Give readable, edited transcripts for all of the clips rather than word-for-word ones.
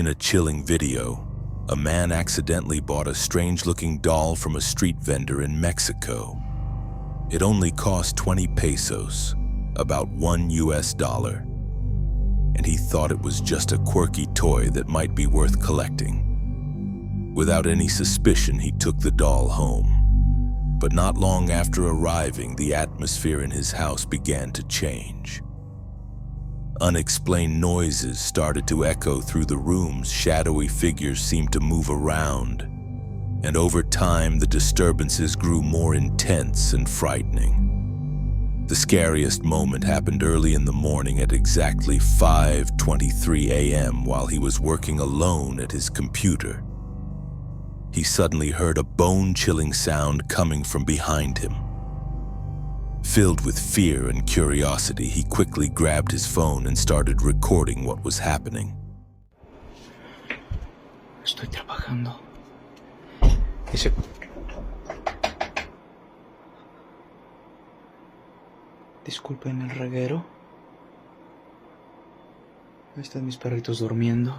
In a chilling video, a man accidentally bought a strange-looking doll from a street vendor in Mexico. It only cost 20 pesos, about $1, and he thought it was just a quirky toy that might be worth collecting. Without any suspicion, he took the doll home. But not long after arriving, the atmosphere in his house began to change. Unexplained noises started to echo through the rooms, shadowy figures seemed to move around, and over time the disturbances grew more intense and frightening. The scariest moment happened early in the morning at exactly 5:23 a.m. while he was working alone at his computer. He suddenly heard a bone-chilling sound coming from behind him. Filled with fear and curiosity, he quickly grabbed his phone and started recording what was happening. Estoy trabajando. Disculpen el reguero. Ahí están mis perritos durmiendo.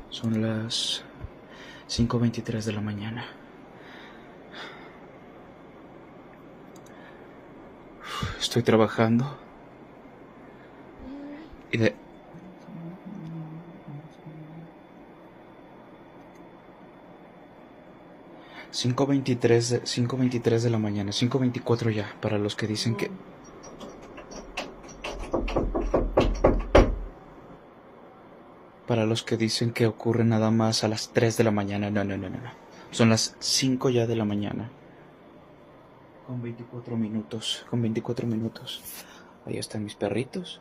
Son las 5:23 de la mañana. Estoy trabajando. Y de... cinco veintitrés de la mañana, 5:24 ya, para los que dicen que... Para los que dicen que ocurre nada más a las 3 de la mañana, no. Son las 5 ya de la mañana. Con 24 minutos. Ahí están mis perritos.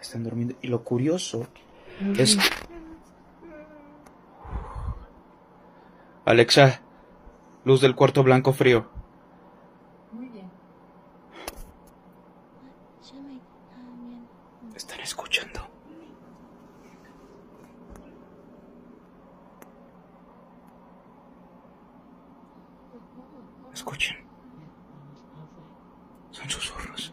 Están durmiendo. Y lo curioso es... Alexa, luz del cuarto blanco frío. Muy bien. Están escuchando. Escuchen. Son susurros.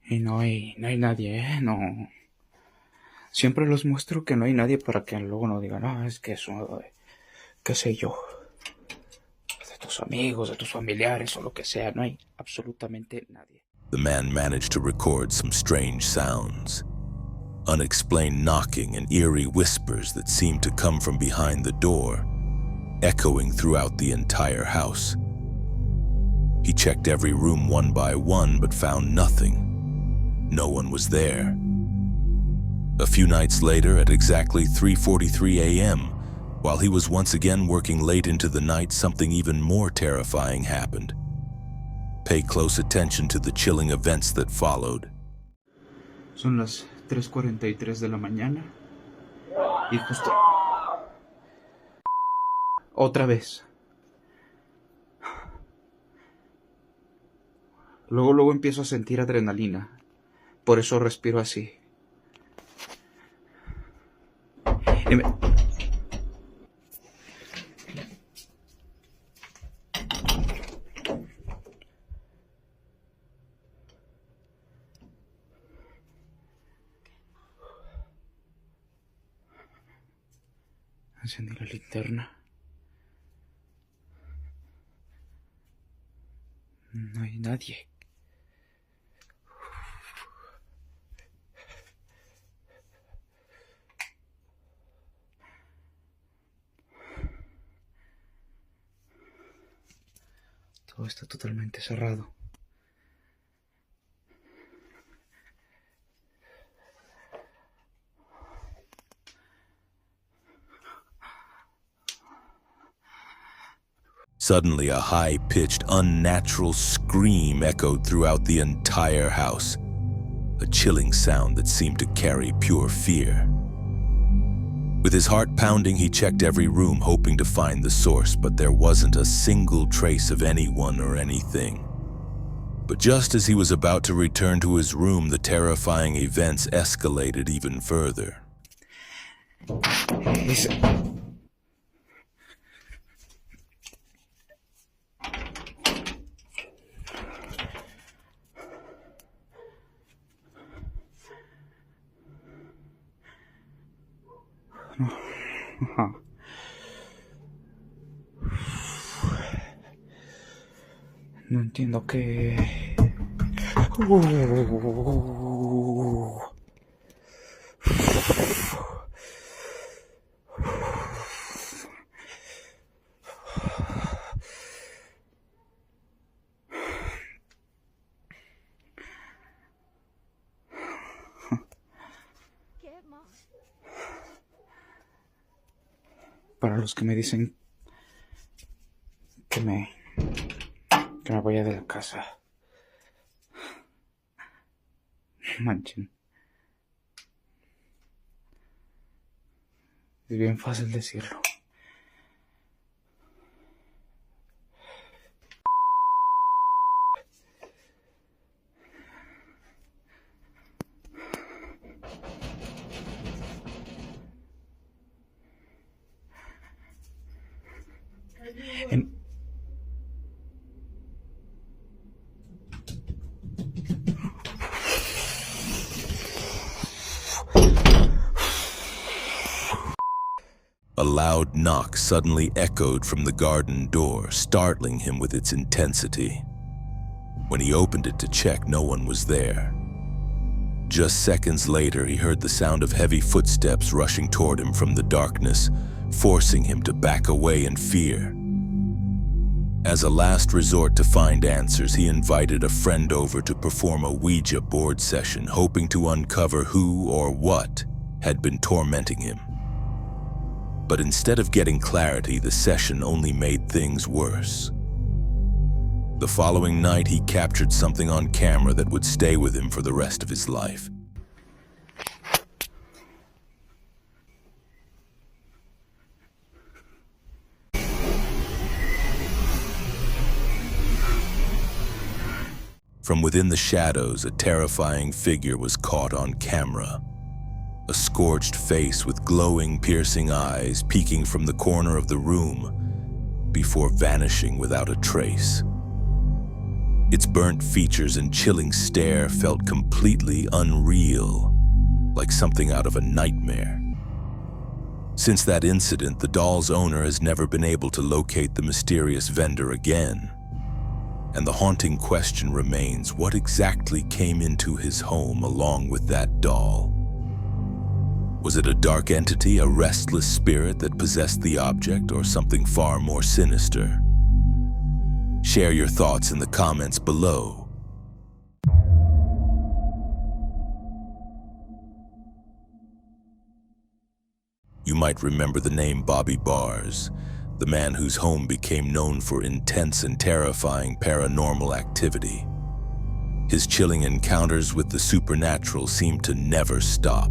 Y no hay nadie, no. Siempre los muestro que no hay nadie para que luego no digan, no, es que eso, qué sé yo, de tus amigos, de tus familiares o lo que sea, no hay absolutamente nadie. The man managed to record some strange sounds. Unexplained knocking and eerie whispers that seemed to come from behind the door, echoing throughout the entire house. He checked every room one by one but found nothing. No one was there. A few nights later, at exactly 3:43 a.m., while he was once again working late into the night, something even more terrifying happened. Pay close attention to the chilling events that followed. Son las 3:43 de la mañana y justo... Otra vez. Luego empiezo a sentir adrenalina. Por eso respiro así. Encendí la linterna. No hay nadie. Todo está totalmente cerrado. Suddenly, a high-pitched, unnatural scream echoed throughout the entire house, a chilling sound that seemed to carry pure fear. With his heart pounding, he checked every room hoping to find the source, but there wasn't a single trace of anyone or anything. But just as he was about to return to his room, the terrifying events escalated even further. Ajá. No entiendo qué. Para los que me dicen que me vaya de la casa. Manchen. Es bien fácil decirlo. A loud knock suddenly echoed from the garden door, startling him with its intensity. When he opened it to check, no one was there. Just seconds later, he heard the sound of heavy footsteps rushing toward him from the darkness, forcing him to back away in fear. As a last resort to find answers, he invited a friend over to perform a Ouija board session, hoping to uncover who or what had been tormenting him. But instead of getting clarity, the session only made things worse. The following night, he captured something on camera that would stay with him for the rest of his life. From within the shadows, a terrifying figure was caught on camera. A scorched face with glowing, piercing eyes peeking from the corner of the room before vanishing without a trace. Its burnt features and chilling stare felt completely unreal, like something out of a nightmare. Since that incident, the doll's owner has never been able to locate the mysterious vendor again. And the haunting question remains, what exactly came into his home along with that doll? Was it a dark entity, a restless spirit that possessed the object, or something far more sinister? Share your thoughts in the comments below. You might remember the name Bobby Bars, the man whose home became known for intense and terrifying paranormal activity. His chilling encounters with the supernatural seemed to never stop.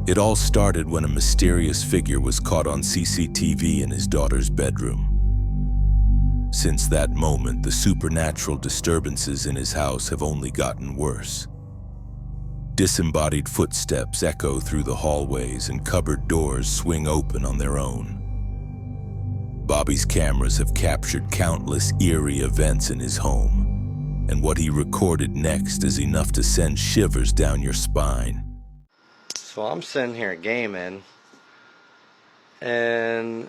It all started when a mysterious figure was caught on CCTV in his daughter's bedroom. Since that moment, the supernatural disturbances in his house have only gotten worse. Disembodied footsteps echo through the hallways and cupboard doors swing open on their own. Bobby's cameras have captured countless eerie events in his home, and what he recorded next is enough to send shivers down your spine. So I'm sitting here gaming, and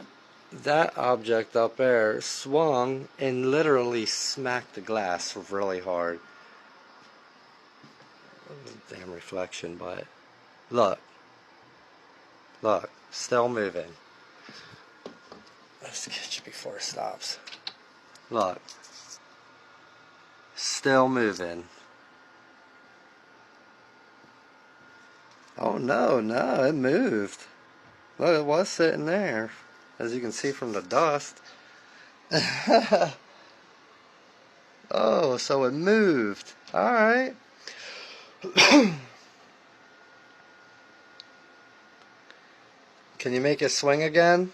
that object up there swung and literally smacked the glass really hard. Damn reflection, but look, still moving. Let's get you before it stops. Look, still moving. Oh no, it moved. Look, it was sitting there, as you can see from the dust. Oh, so it moved. Alright. Can you make it swing again?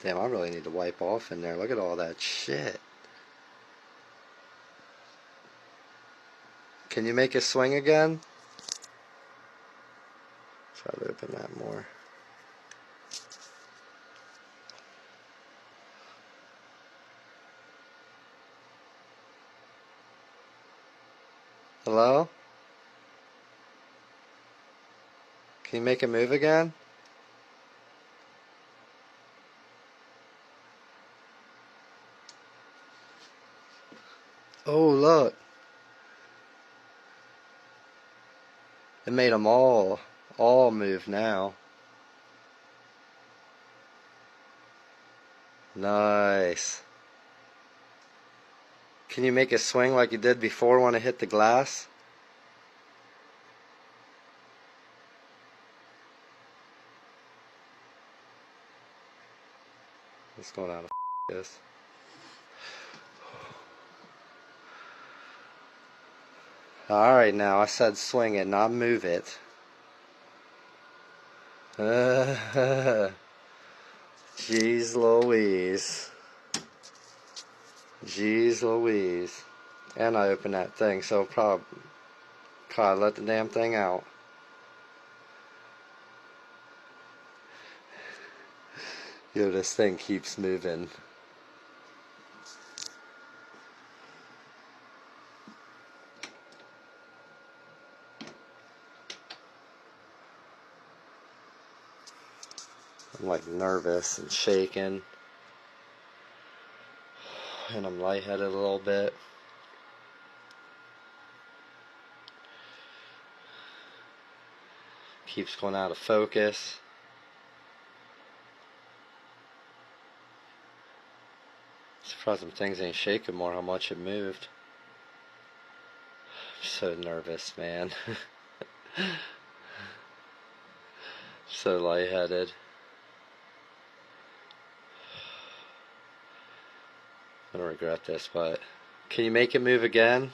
Damn, I really need to wipe off in there. Look at all that shit. Can you make it swing again? Try to open that more. Hello? Can you make it move again? Oh, look. It made them all move now. Nice. Can you make it swing like you did before when it hit the glass? It's going out of this. Alright, now I said swing it, not move it. Jeez Louise. Jeez Louise. And I opened that thing, so probably let the damn thing out. Yo, this thing keeps moving. I'm like nervous and shaking, and I'm lightheaded a little bit. Keeps going out of focus. Surprised some things ain't shaking more, how much it moved. I'm so nervous, man. So lightheaded. I don't regret this, but can you make it move again?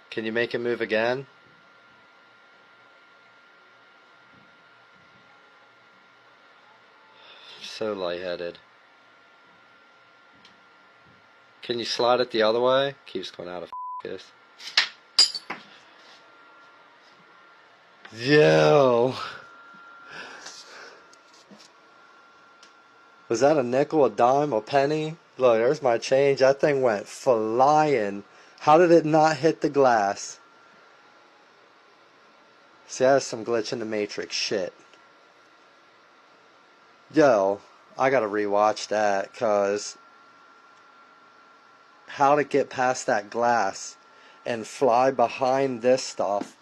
Can you make it move again? So lightheaded. Can you slide it the other way? Keeps going out of focus. Yo! Was that a nickel, a dime, a penny? Look, there's my change. That thing went flying. How did it not hit the glass? See, that is some glitch in the Matrix shit. Yo, I gotta rewatch that, cause how to get past that glass and fly behind this stuff.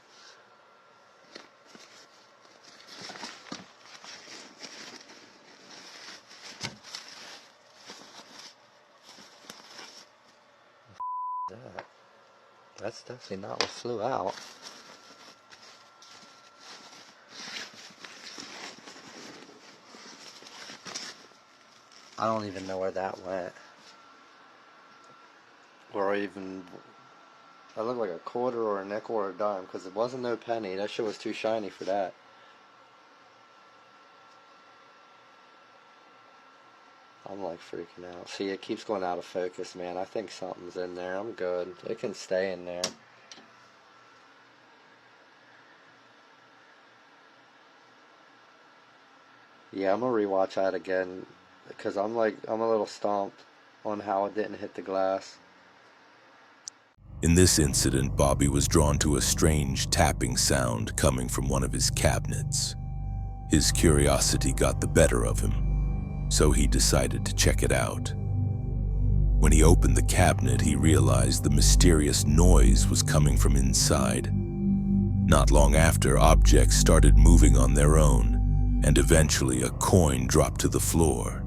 That's definitely not what flew out. I don't even know where that went. Or even... That looked like a quarter or a nickel or a dime, because it wasn't no penny. That shit was too shiny for that. I'm like freaking out. See, it keeps going out of focus, man. I think something's in there. I'm good. It can stay in there. Yeah, I'm gonna rewatch that again, because I'm a little stumped on how it didn't hit the glass. In this incident, Bobby was drawn to a strange tapping sound coming from one of his cabinets. His curiosity got the better of him, so he decided to check it out. When he opened the cabinet, he realized the mysterious noise was coming from inside. Not long after, objects started moving on their own, and eventually a coin dropped to the floor,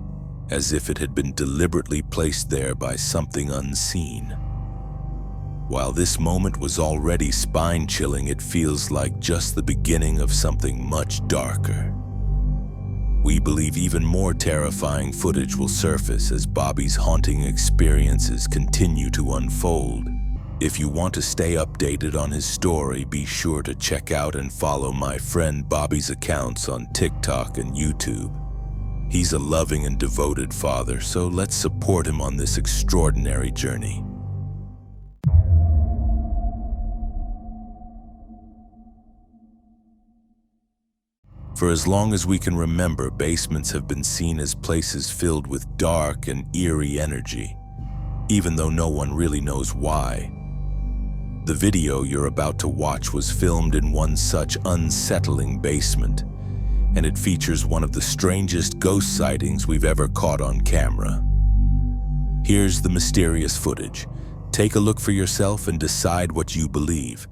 as if it had been deliberately placed there by something unseen. While this moment was already spine-chilling, it feels like just the beginning of something much darker. We believe even more terrifying footage will surface as Bobby's haunting experiences continue to unfold. If you want to stay updated on his story, be sure to check out and follow my friend Bobby's accounts on TikTok and YouTube. He's a loving and devoted father, so let's support him on this extraordinary journey. For as long as we can remember, basements have been seen as places filled with dark and eerie energy, even though no one really knows why. The video you're about to watch was filmed in one such unsettling basement, and it features one of the strangest ghost sightings we've ever caught on camera. Here's the mysterious footage. Take a look for yourself and decide what you believe.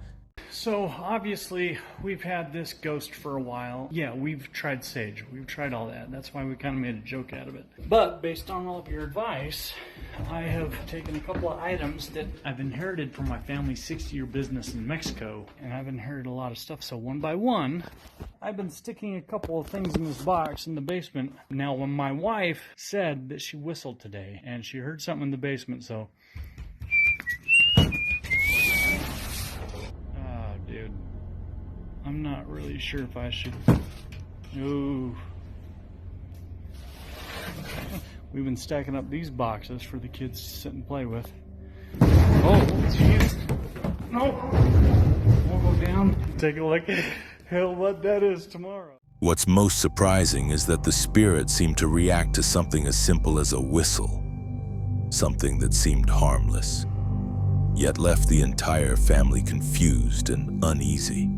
So obviously we've had this ghost for a while. Yeah, we've tried sage. We've tried all that. That's why we kind of made a joke out of it. But based on all of your advice, I have taken a couple of items that I've inherited from my family's 60-year business in Mexico. And I've inherited a lot of stuff. So one by one, I've been sticking a couple of things in this box in the basement. Now, when my wife said that she whistled today and she heard something in the basement, so... Dude, I'm not really sure if I should. Ooh. We've been stacking up these boxes for the kids to sit and play with. Oh, jeez. No. We'll go down, take a look at hell what that is tomorrow. What's most surprising is that the spirit seemed to react to something as simple as a whistle, something that seemed harmless, yet left the entire family confused and uneasy.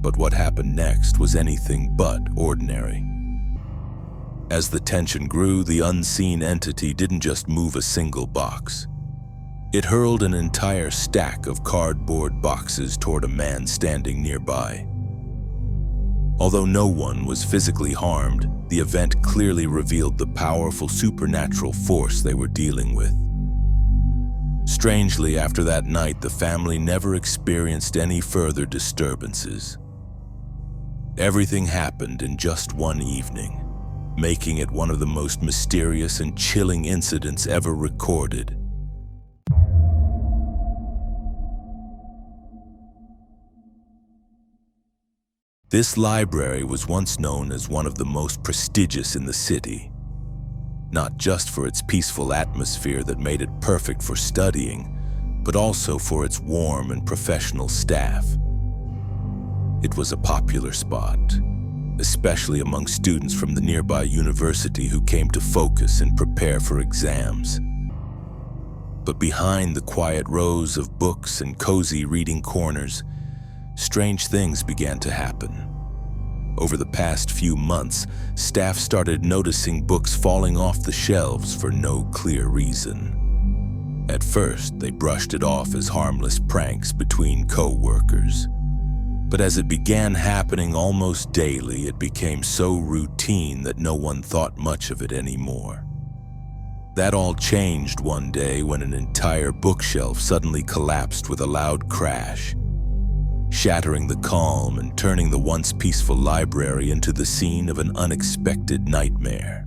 But what happened next was anything but ordinary. As the tension grew, the unseen entity didn't just move a single box. It hurled an entire stack of cardboard boxes toward a man standing nearby. Although no one was physically harmed, the event clearly revealed the powerful supernatural force they were dealing with. Strangely, after that night, the family never experienced any further disturbances. Everything happened in just one evening, making it one of the most mysterious and chilling incidents ever recorded. This library was once known as one of the most prestigious in the city, not just for its peaceful atmosphere that made it perfect for studying, but also for its warm and professional staff. It was a popular spot, especially among students from the nearby university who came to focus and prepare for exams. But behind the quiet rows of books and cozy reading corners, strange things began to happen. Over the past few months, staff started noticing books falling off the shelves for no clear reason. At first, they brushed it off as harmless pranks between co-workers. But as it began happening almost daily, it became so routine that no one thought much of it anymore. That all changed one day when an entire bookshelf suddenly collapsed with a loud crash, shattering the calm and turning the once peaceful library into the scene of an unexpected nightmare.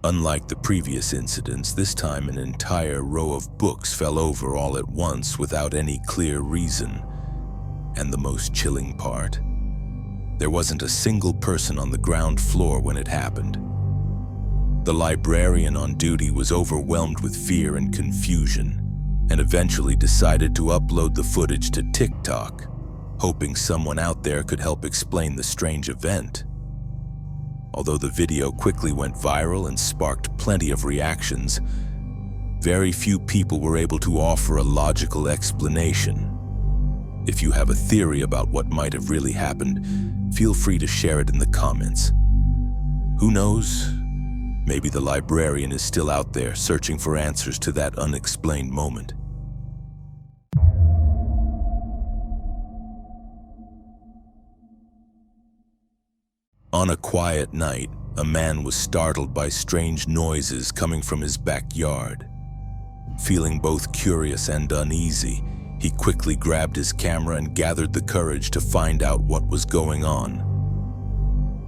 Unlike the previous incidents, this time an entire row of books fell over all at once without any clear reason. And the most chilling part, there wasn't a single person on the ground floor when it happened. The librarian on duty was overwhelmed with fear and confusion, and eventually decided to upload the footage to TikTok, hoping someone out there could help explain the strange event. Although the video quickly went viral and sparked plenty of reactions, very few people were able to offer a logical explanation. If you have a theory about what might have really happened, feel free to share it in the comments. Who knows? Maybe the librarian is still out there searching for answers to that unexplained moment. On a quiet night, a man was startled by strange noises coming from his backyard. Feeling both curious and uneasy, he quickly grabbed his camera and gathered the courage to find out what was going on.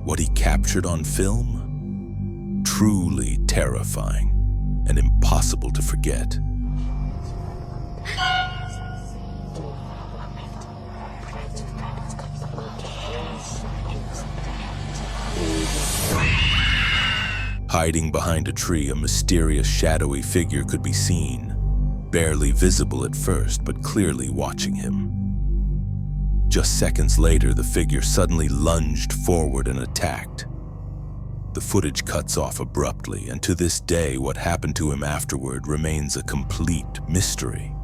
What he captured on film? Truly terrifying and impossible to forget. Hiding behind a tree, a mysterious shadowy figure could be seen, barely visible at first, but clearly watching him. Just seconds later, the figure suddenly lunged forward and attacked. The footage cuts off abruptly, and to this day, what happened to him afterward remains a complete mystery.